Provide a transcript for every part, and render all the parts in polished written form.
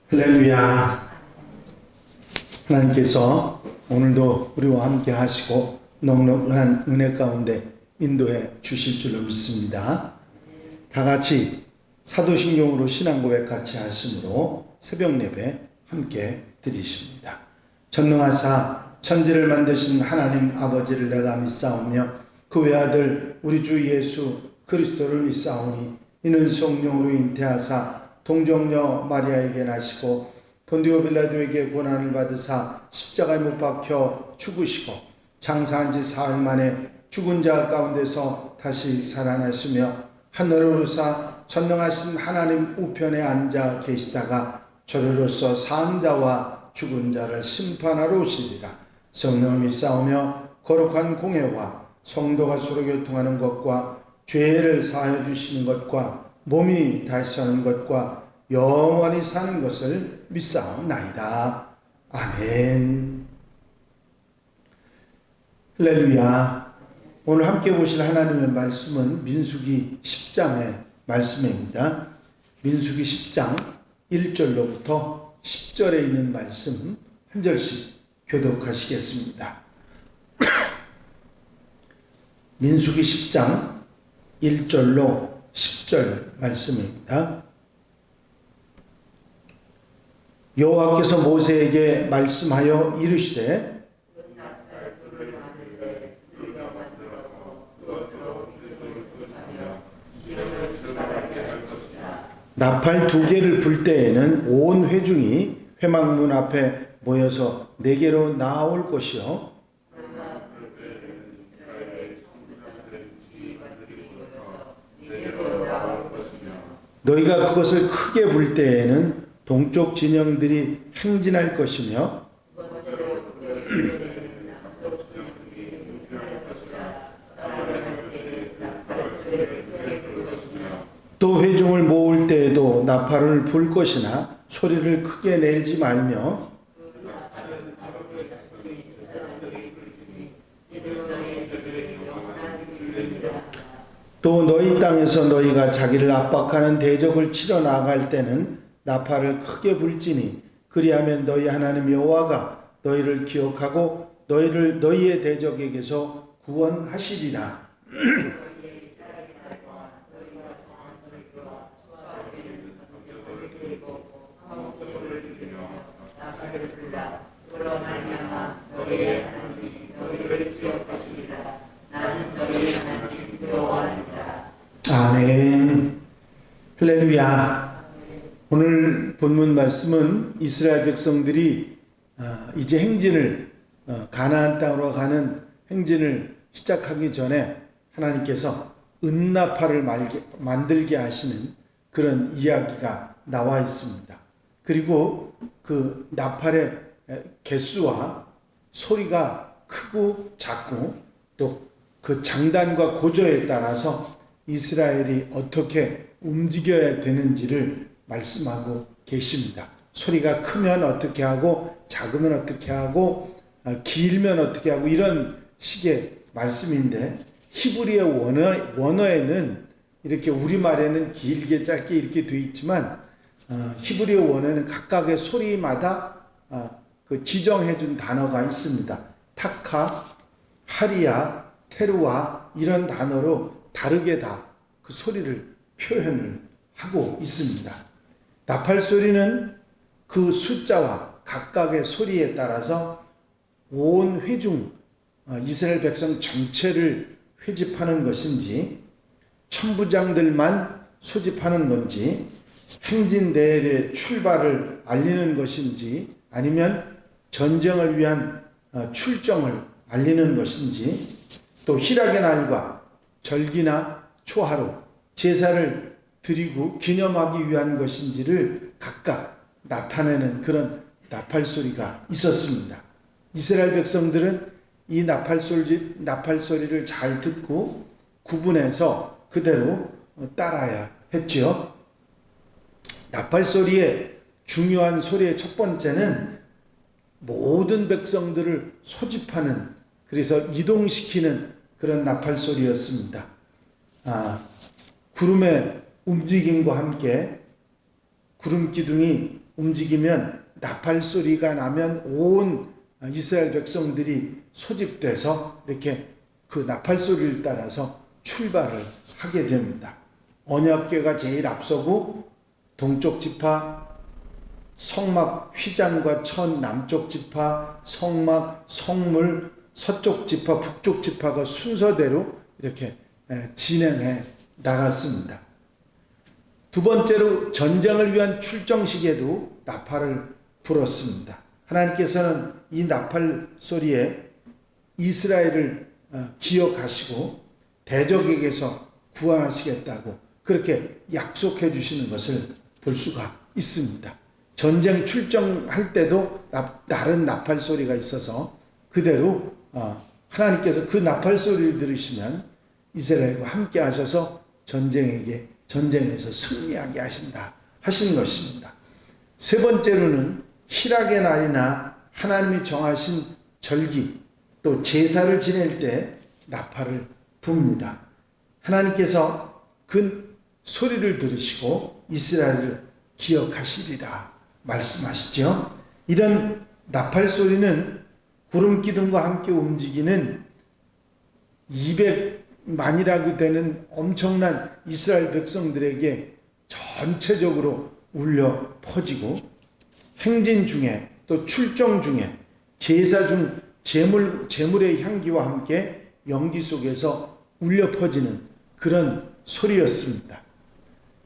할렐루야. 하나님께서 오늘도 우리와 함께 하시고 넉넉한 은혜 가운데 인도해 주실 줄로 믿습니다. 다 같이 사도신경으로 신앙 고백 같이 하심으로 새벽 예배 함께 드리십니다. 전능하사 천지를 만드신 하나님 아버지를 내가 믿사오며 그 외아들 우리 주 예수 그리스도를 믿사오니 이는 성령으로 잉태하사 동정녀 마리아에게 나시고 본디오 빌라도에게 고난을 받으사 십자가에 못 박혀 죽으시고 장사한 지 사흘 만에 죽은 자 가운데서 다시 살아나시며 하늘을 오르사 전능하신 하나님 우편에 앉아 계시다가 저리로서 산 자와 죽은 자를 심판하러 오시리라. 성령을 믿사오며 거룩한 공회와 성도가 서로 교통하는 것과 죄를 사하여 주시는 것과 몸이 다시 사는 것과 영원히 사는 것을 믿사옵나이다. 아멘. 할렐루야. 오늘 함께 보실 하나님의 말씀은 민수기 10장의 말씀입니다. 민수기 10장 1절로부터 10절에 있는 말씀 한 절씩 교독하시겠습니다. 민수기 10장 1절로 10절 말씀입니다. 여호와께서 모세에게 말씀하여 이르시되 나팔 2개를 불 때에는 온 회중이 회막문 앞에 모여서 내게로 나아올 것이요 너희가 그것을 크게 불 때에는 동쪽 진영들이 행진할 것이며 또 회중을 모을 때에도 나팔을 불 것이나 소리를 크게 내지 말며 또 너희 땅에서 너희가 자기를 압박하는 대적을 치러 나갈 때는 나팔을 크게 불지니 그리하면 너희 하나님 여호와가 너희를 기억하고 너희를 너희의 대적에게서 구원하시리라. 아멘. 할렐루야. 오늘 본문 말씀은 이스라엘 백성들이 이제 행진을 가나안 땅으로 가는 행진을 시작하기 전에 하나님께서 은나팔을 만들게 하시는 그런 이야기가 나와 있습니다. 그리고 그 나팔의 개수와 소리가 크고 작고 또 그 장단과 고조에 따라서 이스라엘이 어떻게 움직여야 되는지를 말씀하고 계십니다. 소리가 크면 어떻게 하고 작으면 어떻게 하고 길면 어떻게 하고 이런 식의 말씀인데 히브리어 원어에는 이렇게 우리말에는 길게 짧게 이렇게 되어 있지만 히브리어 원어에는 각각의 소리마다 그 지정해 준 단어가 있습니다. 타카, 하리야, 테루아 이런 단어로 다르게 다 그 소리를 표현을 하고 있습니다. 나팔 소리는 그 숫자와 각각의 소리에 따라서 온 회중 이스라엘 백성 전체를 회집하는 것인지 천부장들만 소집하는 건지 행진대회의 출발을 알리는 것인지 아니면 전쟁을 위한 출정을 알리는 것인지 또 희락의 날과 절기나 초하루 제사를 드리고 기념하기 위한 것인지를 각각 나타내는 그런 나팔 소리가 있었습니다. 이스라엘 백성들은 이 나팔 소리를 잘 듣고 구분해서 그대로 따라야 했지요. 나팔 소리의 중요한 소리의 첫 번째는 모든 백성들을 소집하는 그래서 이동시키는 그런 나팔 소리였습니다. 구름의 움직임과 함께 구름 기둥이 움직이면 나팔 소리가 나면 온 이스라엘 백성들이 소집돼서 이렇게 그 나팔 소리를 따라서 출발을 하게 됩니다. 언약궤가 제일 앞서고 동쪽 지파, 성막 휘장과 천 남쪽 지파, 성막, 성물 서쪽 지파, 북쪽 지파가 순서대로 이렇게 진행해 나갔습니다. 두 번째로 전쟁을 위한 출정식에도 나팔을 불었습니다. 하나님께서는 이 나팔 소리에 이스라엘을 기억하시고 대적에게서 구원하시겠다고 그렇게 약속해 주시는 것을 볼 수가 있습니다. 전쟁 출정할 때도 다른 나팔 소리가 있어서 그대로 하나님께서 그 나팔 소리를 들으시면 이스라엘과 함께 하셔서 전쟁에서 승리하게 하신다 하신 것입니다. 세 번째로는 희락의 날이나 하나님이 정하신 절기 또 제사를 지낼 때 나팔을 붑니다. 하나님께서 그 소리를 들으시고 이스라엘을 기억하시리라 말씀하시죠. 이런 나팔 소리는 구름 기둥과 함께 움직이는 200만이라고 되는 엄청난 이스라엘 백성들에게 전체적으로 울려 퍼지고 행진 중에 또 출정 중에 제사 중 제물의 향기와 함께 연기 속에서 울려 퍼지는 그런 소리였습니다.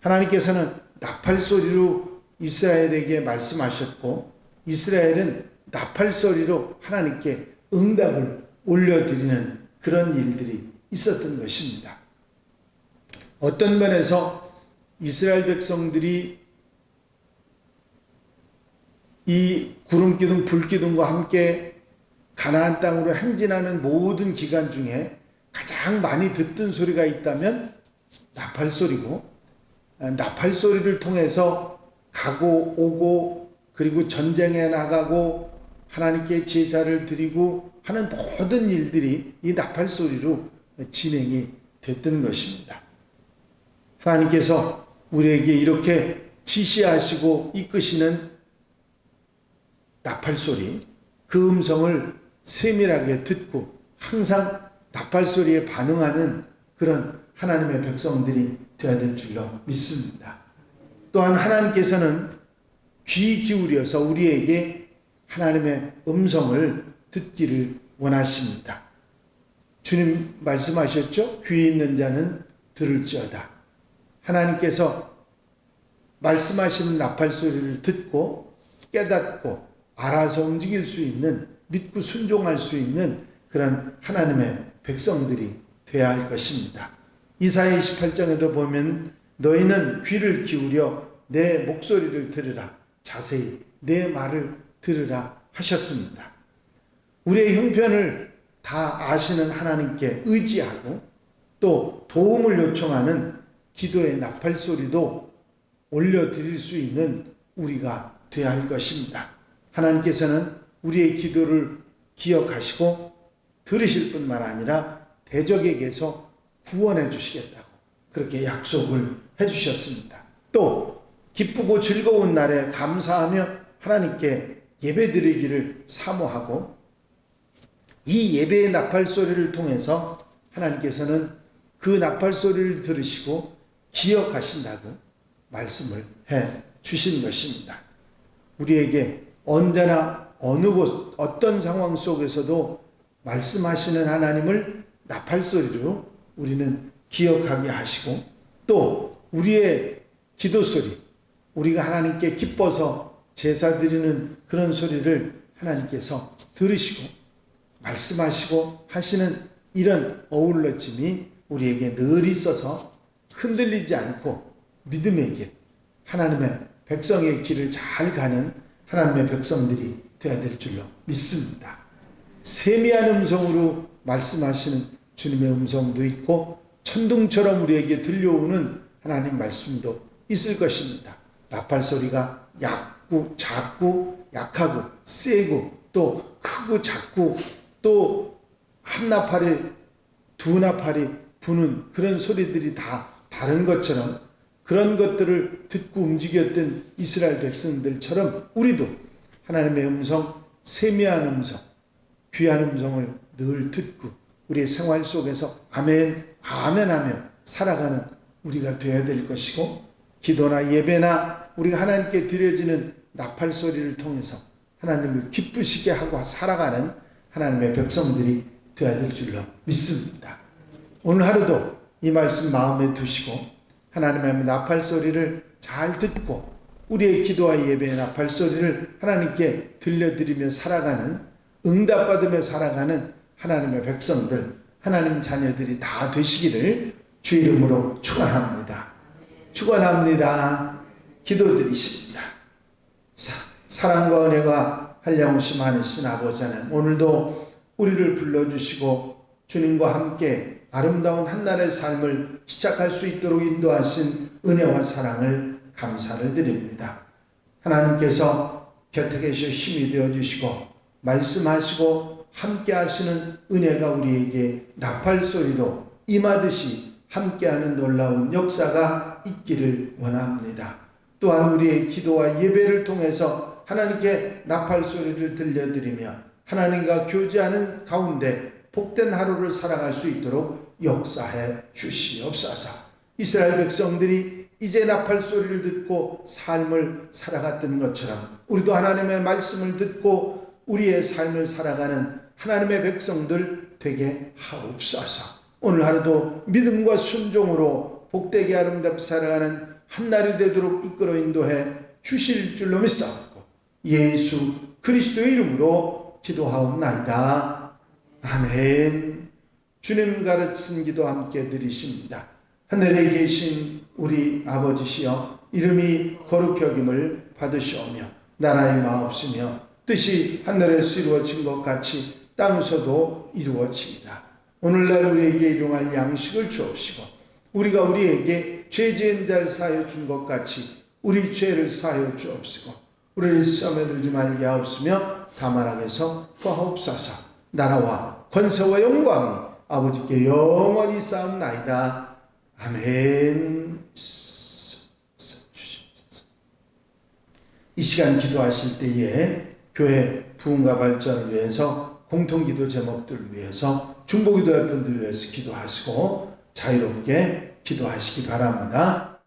하나님께서는 나팔 소리로 이스라엘에게 말씀하셨고 이스라엘은 나팔 소리로 하나님께 응답을 올려드리는 그런 일들이 있었던 것입니다. 어떤 면에서 이스라엘 백성들이 이 구름기둥 불기둥과 함께 가나안 땅으로 행진하는 모든 기간 중에 가장 많이 듣던 소리가 있다면 나팔 소리고, 나팔 소리를 통해서 가고 오고 그리고 전쟁에 나가고 하나님께 제사를 드리고 하는 모든 일들이 이 나팔 소리로 진행이 됐던 것입니다. 하나님께서 우리에게 이렇게 지시하시고 이끄시는 나팔 소리, 그 음성을 세밀하게 듣고 항상 나팔 소리에 반응하는 그런 하나님의 백성들이 되어야 될 줄로 믿습니다. 또한 하나님께서는 귀 기울여서 우리에게 하나님의 음성을 듣기를 원하십니다. 주님 말씀하셨죠? 귀 있는 자는 들을지어다. 하나님께서 말씀하시는 나팔 소리를 듣고 깨닫고 알아서 움직일 수 있는, 믿고 순종할 수 있는 그런 하나님의 백성들이 되어야 할 것입니다. 이사야 28장에도 보면 너희는 귀를 기울여 내 목소리를 들으라, 자세히 내 말을 들으라 하셨습니다. 우리의 형편을 다 아시는 하나님께 의지하고 또 도움을 요청하는 기도의 나팔 소리도 올려드릴 수 있는 우리가 되어야 할 것입니다. 하나님께서는 우리의 기도를 기억하시고 들으실 뿐만 아니라 대적에게서 구원해 주시겠다고 그렇게 약속을 해 주셨습니다. 또 기쁘고 즐거운 날에 감사하며 하나님께 예배드리기를 사모하고 이 예배의 나팔 소리를 통해서 하나님께서는 그 나팔 소리를 들으시고 기억하신다고 말씀을 해 주신 것입니다. 우리에게 언제나 어느 곳 어떤 상황 속에서도 말씀하시는 하나님을 나팔 소리로 우리는 기억하게 하시고 또 우리의 기도 소리, 우리가 하나님께 기뻐서 제사 드리는 그런 소리를 하나님께서 들으시고 말씀하시고 하시는 이런 어우러짐이 우리에게 늘 있어서 흔들리지 않고 믿음의 길, 하나님의 백성의 길을 잘 가는 하나님의 백성들이 되어야 될 줄로 믿습니다. 세미한 음성으로 말씀하시는 주님의 음성도 있고 천둥처럼 우리에게 들려오는 하나님 말씀도 있을 것입니다. 나팔 소리가 작고 약하고 세고 또 크고 작고 또 한 나팔이 두 나팔이 부는 그런 소리들이 다 다른 것처럼 그런 것들을 듣고 움직였던 이스라엘 백성들처럼 우리도 하나님의 음성, 세미한 음성, 귀한 음성을 늘 듣고 우리의 생활 속에서 아멘, 아멘 하며 살아가는 우리가 되어야 될 것이고, 기도나 예배나 우리가 하나님께 드려지는 나팔 소리를 통해서 하나님을 기쁘시게 하고 살아가는 하나님의 백성들이 되어야 될 줄로 믿습니다. 오늘 하루도 이 말씀 마음에 두시고 하나님의 나팔 소리를 잘 듣고 우리의 기도와 예배의 나팔 소리를 하나님께 들려드리며 살아가는, 응답받으며 살아가는 하나님의 백성들, 하나님 자녀들이 다 되시기를 주 이름으로 축원합니다. 축원합니다. 기도드리십니다. 사랑과 은혜가 한량없이 많으신 아버지 하나님, 오늘도 우리를 불러주시고 주님과 함께 아름다운 한날의 삶을 시작할 수 있도록 인도하신 은혜와 사랑을 감사를 드립니다. 하나님께서 곁에 계셔 힘이 되어주시고 말씀하시고 함께 하시는 은혜가 우리에게 나팔 소리로 임하듯이 함께하는 놀라운 역사가 있기를 원합니다. 또한 우리의 기도와 예배를 통해서 하나님께 나팔 소리를 들려드리며 하나님과 교제하는 가운데 복된 하루를 살아갈 수 있도록 역사해 주시옵소서. 이스라엘 백성들이 이제 나팔 소리를 듣고 삶을 살아갔던 것처럼 우리도 하나님의 말씀을 듣고 우리의 삶을 살아가는 하나님의 백성들 되게 하옵소서. 오늘 하루도 믿음과 순종으로 복되게 아름답게 살아가는 한날이 되도록 이끌어 인도해 주실 줄로 믿사옵고 예수 그리스도의 이름으로 기도하옵나이다. 아멘. 주님 가르친 기도 함께 드리십니다. 하늘에 계신 우리 아버지시여, 이름이 거룩히 여김을 받으시오며 나라의 마옵시며 뜻이 하늘에서 이루어진 것 같이 땅에서도 이루어지이다. 오늘날 우리에게 일용할 양식을 주옵시고 우리가 우리에게 죄 지은 자를 사하여 준 것 같이 우리 죄를 사하여 주옵시고 우리를 시험에 들지 말게 하옵시며 다만 악에서 구하옵소서. 나라와 권세와 영광이 아버지께 영원히 쌓옵나이다. 아멘. 이 시간 기도하실 때에 교회 부흥과 발전을 위해서 공통기도 제목들을 위해서 중보기도할 분들을 위해서 기도하시고 자유롭게 기도하시기 바랍니다.